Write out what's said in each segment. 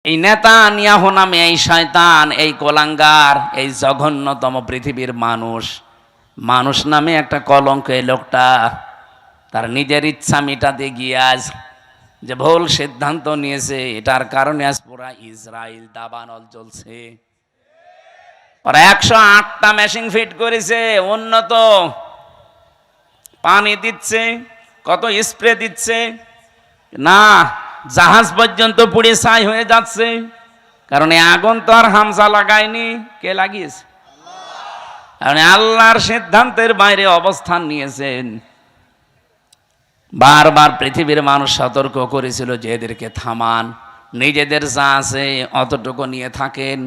এই নেতানিয়াহু নামে এই শয়তান, এই কোলাঙ্গার, এই জঘন্যতম পৃথিবীর মানুষ নামে একটা কলঙ্ক। এই লোকটা তার নিজের ইচ্ছা মিটাতে গিয়ে আজ যে ভুল সিদ্ধান্ত নিয়েছে, এটার কারণে আজ পুরা ইসরায়েল দাবানল চলছে। ওরা 108টা মেশিন ফিট করেছে, উন্নত পানি দিচ্ছে, কত স্প্রে দিচ্ছে না, জাহাজ পর্যন্ত পুড়ে ছাই হয়ে যাচ্ছে। কারণ এই আগুন তো আর হামজা লাগায়নি, কে লাগিয়েছে? কারণ আল্লাহর সিদ্ধান্তের বাইরে অবস্থান নিয়েছেন। বারবার পৃথিবীর মানুষ সতর্ক করেছিল যে এদেরকে থামান, নিজেদের যা আছে অতটুকু নিয়ে থাকেন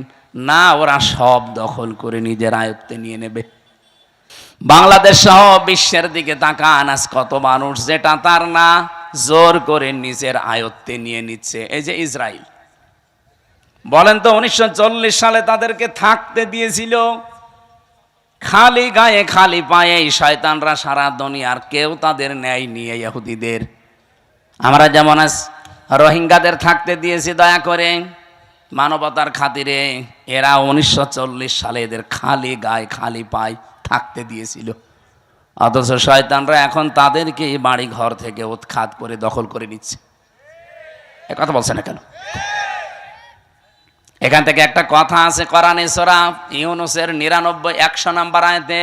না, ওরা সব দখল করে নিজের আয়ত্তে নিয়ে নেবে। বাংলাদেশ সহ বিশ্বের দিকে তাকান, আজ কত মানুষ যেটা তার না জোর করে নিজের আয়ত্তে নিয়ে নিচ্ছে। এই যে ইসরায়েল, বলেন তো 1940 সালে তাদেরকে থাকতে দিয়েছিল খালি গায়ে খালি পায়ে। এই শয়তানরা সারা দুনিয়ার কেউ তাদের ন্যায় নিয়ে ইহুদিদের, আমরা যেমন আজ রোহিঙ্গাদের থাকতে দিয়েছি দয়া করে মানবতার খাতিরে, এরা 1940 সালে এদের খালি গায়ে খালি পায়ে থাকতে দিয়েছিল। অথচ শয়তানরা এখন তাদেরকে বাড়ি ঘর থেকে উৎখাত করে দখল করে নিচ্ছে। এ কথা বলছে না কেন? এখান থেকে একটা কথা আছে কোরআনে সূরা ইউনূসের 99-100 নম্বর আয়াতে,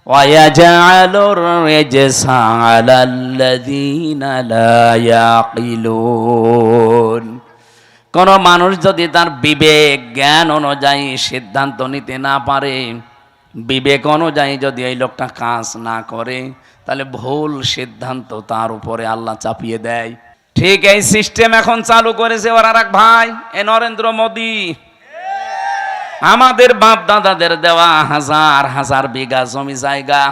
ওয়ায়াজআলুর রিজসা আলাল্লাযীনা লা ইয়াকিলুন। কোন মানুষ যদি তার বিবেক জ্ঞান অনুযায়ী সিদ্ধান্ত নিতে না পারে, বিবেক অনুযায়ী যদি এই লোকটা কাজ না করে, তাহলে ভুল সিদ্ধান্ত তার উপরে আল্লাহ চাপিয়ে দেয়। ঠিক এই সিস্টেম এখন চালু করেছে ওর আর এক ভাই, এ নরেন্দ্র মোদী। আমাদের বাপ দাদাদের দেওয়া হাজার হাজার বিঘা জমি জায়গা,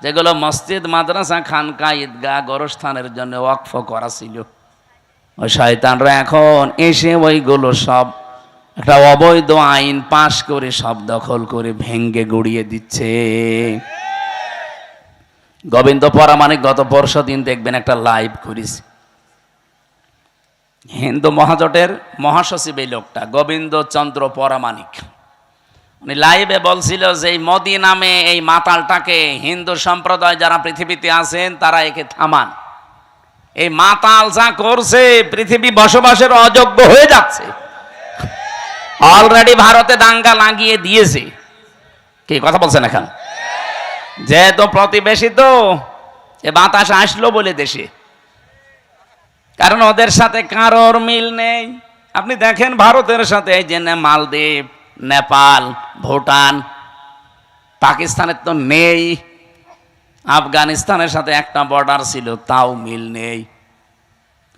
যেগুলো মসজিদ, মাদ্রাসা, খানকা, ঈদগাহ, গোরস্থানের জন্য ওয়াকফ করা ছিল, ওই শয়তানরা এখন এসে ওইগুলো সব একটা অবৈধ আইন পাশ করে সব দখল করে ভেঙ্গে গুড়িয়ে দিচ্ছে। গোবিন্দ পরামানিক গত পরশুদিন দেখবেন একটা লাইভ করেছে, হিন্দু মহাজোটের মহাসচিব এই লোকটা গোবিন্দ চন্দ্র পরামানিক। উনি লাইভে বলছিল যে এই মোদী নামে এই মাতালটাকে হিন্দু সম্প্রদায় যারা পৃথিবীতে আছেন তারা একে থামান। এই মাতাল যা করছে পৃথিবী বসবাসের অযোগ্য হয়ে যাচ্ছে। অলরেডি ভারতে দাঙ্গা লাগিয়ে দিয়েছে। কি কথা বলছেন এখন? যেহেতু প্রতিবেশী তো, এ বাতাস আসলো বলে দেশে, কারণ ওদের সাথে কারোর মিল নেই। আপনি দেখেন ভারতের সাথে এই যে মালদ্বীপ, নেপাল, ভুটান, পাকিস্তানের তো নেই, আফগানিস্তানের সাথে একটা বর্ডার ছিল তাও মিল নেই,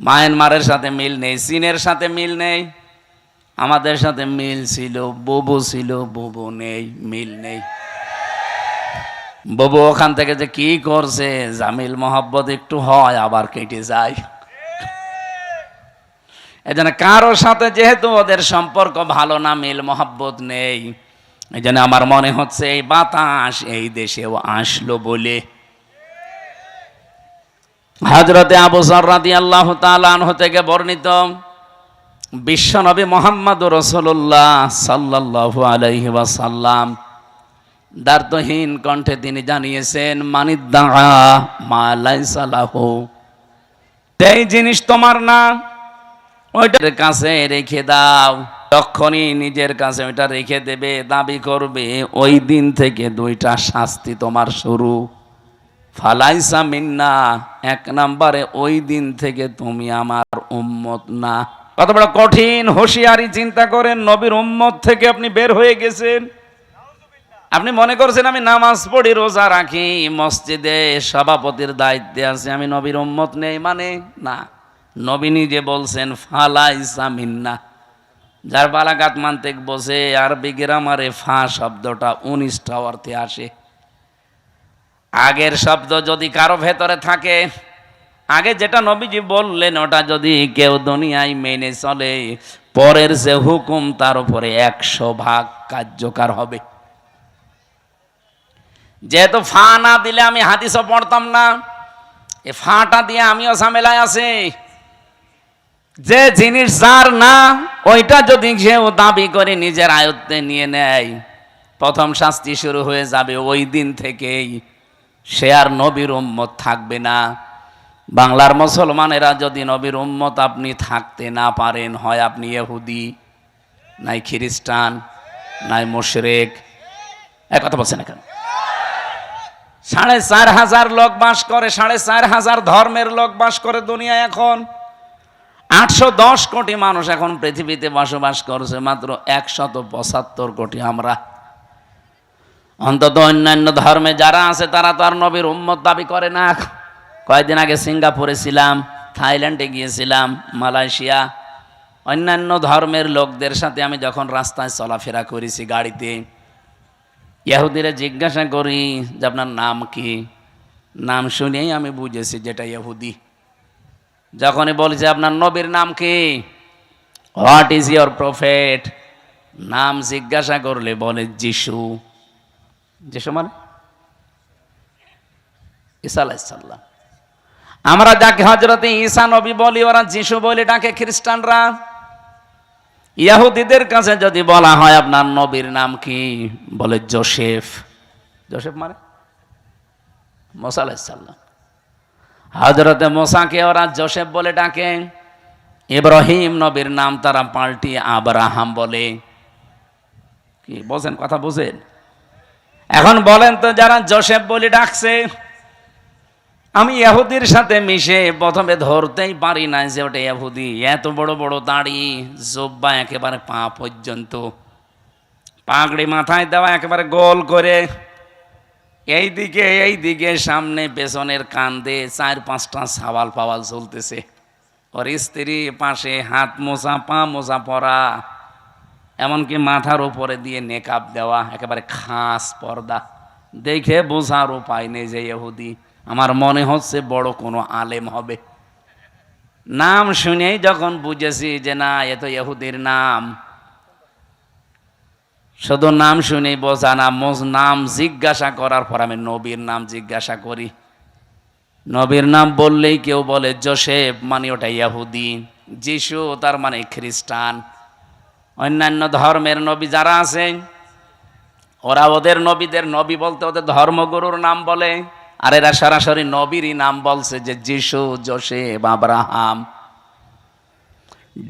মায়ানমারের সাথে মিল নেই, চীনের সাথে মিল নেই, আমাদের সাথে মিল ছিল, বুবু ছিল, বুবু নেই, মিল নেই। বুবু ওখান থেকে যে কি করছে, জামিল মোহাব্বত একটু হয় আবার কেটে যায়। এই জন্য কারোর সাথে যেহেতু ওদের সম্পর্ক ভালো না, মিল মোহাব্বত নেই, এই জন্য আমার মনে হচ্ছে এই বাতাস এই দেশেও আসলো বলে। হযরতে আবু যর রাদিয়াল্লাহু তাআলা আনহু থেকে বর্ণিত, বিশ্বনবী মুহাম্মদুর রাসূলুল্লাহ সাল্লাল্লাহু আলাইহি ওয়াসাল্লাম দ্বার্থহীন কণ্ঠে তিনি জানিয়েছেন, মানিদ্দাআ মা লাইসা লাহু, এই জিনিস তোমার না, ওইটার কাছে রেখে দাও। যখনই নিজের কাছে ওইটা রেখে দেবে, দাবি করবে, ওই দিন থেকে দুইটা শাস্তি তোমার শুরু। ফালাইসা মিন্না, 1 নম্বরে ওই দিন থেকে তুমি আমার উম্মত না। কত বড় কঠিন হুঁশিয়ারি! চিন্তা করেন, নবীর উম্মত থেকে আপনি বের হয়ে গেছেন। আপনি মনে করছেন আমি নামাজ পড়ি, রোজা রাখি, মসজিদে সভাপতির দায়িত্বে আছে, আমি নবীর উম্মত নেই মানে না। নবী নিজে বলছেন ফালাইসা মিন্না। যার বালাগাত মানতেক বসে আরবি গ্রামারে ফা শব্দটা 19টা অর্থে আসে। আগের শব্দ যদি কারো ভেতরে থাকে, আগে যেটা নবীজি বললেন ওটা যদি কেউ দুনিয়ায় মেনে চলে, পরের যে হুকুম তার উপরে 100 ভাগ কার্যকর হবে। যেহেতু ফা না দিলে আমি হাদিসও পড়তাম না, এ ফাটা দিয়ে আমিও ঝামেলায় আছি। যে জিনিস যার না ওইটা যদি কেউ দাবি করে নিজের আয়ত্তে নিয়ে নেয়, প্রথম শাস্তি শুরু হয়ে যাবে ওই দিন থেকেই। সে আর নবীর উম্মত থাকবে না। বাংলার মুসলমানেরা যদি নবীর উম্মত আপনি থাকতে না পারেন, হয় আপনি ইহুদি, নাই খ্রিস্টান, নাই মুশরিক। এক কথা বলছেন না কেন? 4,500 লোক বাস করে, 4,500 ধর্মের লোক বাস করে দুনিয়া। এখন 810 কোটি মানুষ এখন পৃথিবীতে বসবাস করছে, মাত্র 175 কোটি আমরা। অন্তত অন্যান্য ধর্মে যারা আছে তারা তো আর নবীর উম্মত দাবি করে না। কয়েকদিন আগে সিঙ্গাপুরে ছিলাম, থাইল্যান্ডে গিয়েছিলাম, মালয়েশিয়া। অন্যান্য ধর্মের লোকদের সাথে আমি যখন রাস্তায় চলাফেরা করেছি গাড়িতে, ইহুদিরা জিজ্ঞাসা করি যে আপনার নাম কি? নাম শুনেই আমি বুঝেছি যেটা ইহুদি। যখনই বলছে আপনার নবীর নাম কি, হোয়াট ইজ ইয়োর প্রফেট, নাম জিজ্ঞাসা করলে বলে যিশু। যিশু মানে ঈসা আলাইহিস সালাম। আমরা যাকে হযরতে ঈসা নবী বলি, ওরা যিশু বলে ডাকে খ্রিস্টানরা। ইহুদিদের কাছে যদি বলা হয় আপনার নবীর নাম কি, বলে যোসেফ। যোসেফ মানে মুসা আলাইহিস সালাম। হযরতে মুসাকে ওরা যোসেফ বলে ডাকে। ইব্রাহিম নবীর নাম তারা পাল্টিয়ে আব্রাহাম বলে। কি বলেন? কথা বুঝেন? এখন বলেন তো, যারা যোসেফ বলে ডাকছে, আমি ইহুদির সাথে মিশে প্রথমে ধরতেই পারি না যে ওটা ইহুদি। এত বড় বড় দাড়ি, জুব্বা একেবারে পা পর্যন্ত, পাগড়ি মাথায় দেওয়া একেবারে গোল করে, এইদিকে সামনে পেছনের কান্দে 4-5টা সাওয়াল পাওয়াল চলতেছে। ওর স্ত্রী পাশে হাত মোছা পা মোছা পরা, এমনকি মাথার উপরে দিয়ে নেকাব দেওয়া, একেবারে খাস পর্দা। দেখে বোঝার উপায় নেই যে ইহুদি। আমার মনে হচ্ছে বড় কোনো আলেম হবে। নাম শুনেই যখন বুঝেছি যে না, এ তো ইহুদির নাম। শুধু নাম শুনেই বোঝা না, নাম জিজ্ঞাসা করার পর আমি নবীর নাম জিজ্ঞাসা করি। নবীর নাম বললেই কেউ বলে যোসেফ, মানে ওটা ইহুদি। যিশু তার মানে খ্রিস্টান। অন্যান্য ধর্মের নবী যারা আছে, ওরা ওদের নবীদের নবী বলতে ওদের ধর্মগুরুর নাম বলে, আর এরা সরাসরি নবীরই নাম বলছে, যে যিশু, যোসেফ, আব্রাহাম।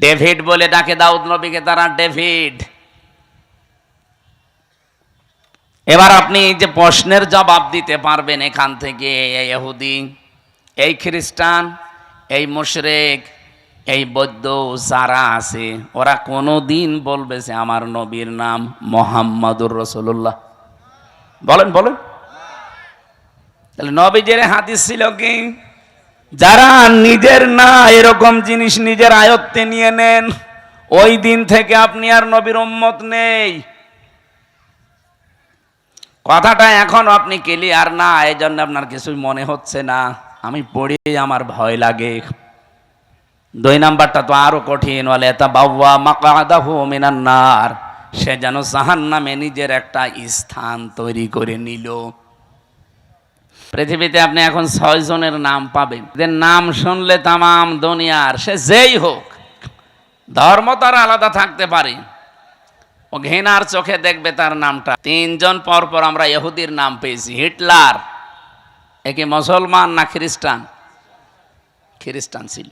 ডেভিড বলে ডাকে দাউদ নবীকে তারা, ডেভিড। এবার আপনি যে প্রশ্নের জবাব দিতে পারবেন এখান থেকে, এই ইহুদি, এই খ্রিস্টান, এই মুশরিক, এই বৌদ্ধ যারা আছে, ওরা কোনোদিন বলবে যে আমার নবীর নাম মুহাম্মাদুর রাসূলুল্লাহ? বলেন বলেন। তাহলে নবীজির হাদিস ছিল কি, যারা নিজের না এরকম জিনিস নিজের আয়ত্তে নিয়ে নেন, ওই দিন থেকে আপনি আর নবীর উম্মত নেই। কথাটা এখন আপনি ক্লিয়ার না, এই জন্য আপনার কিছুই মনে হচ্ছে না। আমি পড়ি আমার ভয় লাগে। 2 নাম্বারটা তো আরো কঠিন, বলে তাবাওয়া মাকআদাহু মিনান নার, সে যেন জাহান্নামে নিজের একটা স্থান তৈরি করে নিল। পৃথিবীতে আপনি এখন 6 জনের নাম পাবেন, যে নাম শুনলে তামাম দুনিয়ার, সে যেই হোক, ধর্ম তার আলাদা থাকতে পারে, ও ঘৃণার চোখে দেখবে তার নামটা। 3 জন পর পর আমরা ইহুদির নাম পেয়েছি। হিটলার একে মুসলমান না খ্রিস্টান? খ্রিস্টান ছিল।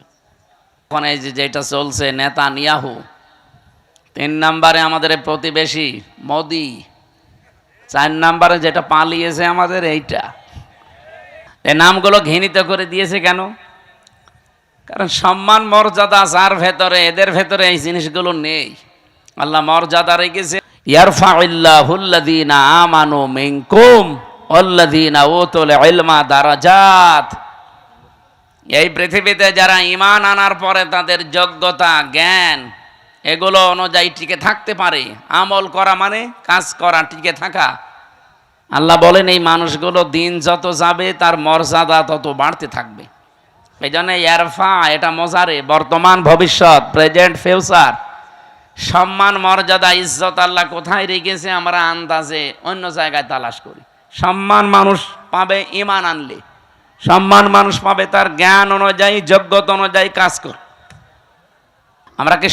এখন এই যেটা চলছে নেতানিয়াহু, 3 নম্বরে আমাদের প্রতিবেশী মোদি, 4 নম্বরে যেটা পালিয়েছে আমাদের এইটা। এই নামগুলো ঘৃণিত করে দিয়েছে কেন? কারণ সম্মান মর্যাদা যার ভেতরে, এদের ভেতরে এই জিনিসগুলো নেই। আল্লাহ মর্যাদা রেখেছে, ইয়ারফাউল্লাহুল্লাযীনা আমানু মিনকুম ওয়াল্লাযীনা উতুল ইলমা দারাজাত। এই পৃথিবীতে যারা ঈমান আনার পরে তাদের যোগ্যতা, জ্ঞান, এগুলো অনুযায়ী টিকে থাকতে পারে, আমল করা মানে কাজ করা, টিকে থাকা, আল্লাহ বলেন এই মানুষগুলো দিন যত যাবে তার মর্যাদা তত বাড়তে থাকবে। এই জন্য ইয়ারফা, এটা মজারে, বর্তমান ভবিষ্যৎ, প্রেজেন্ট ফিউচার। সম্মান মর্যাদা ইজ্জত আল্লাহ কোথায় রেখেছে আমরা আন্দাজে অন্য জায়গায় তালাশ করি। সম্মান মানুষ পাবে ঈমান আনলে, সম্মান মানুষ পাবে তার জ্ঞান অনুযায়ী, যোগ্যতা অনুযায়ী কাজ করে। আমরা কি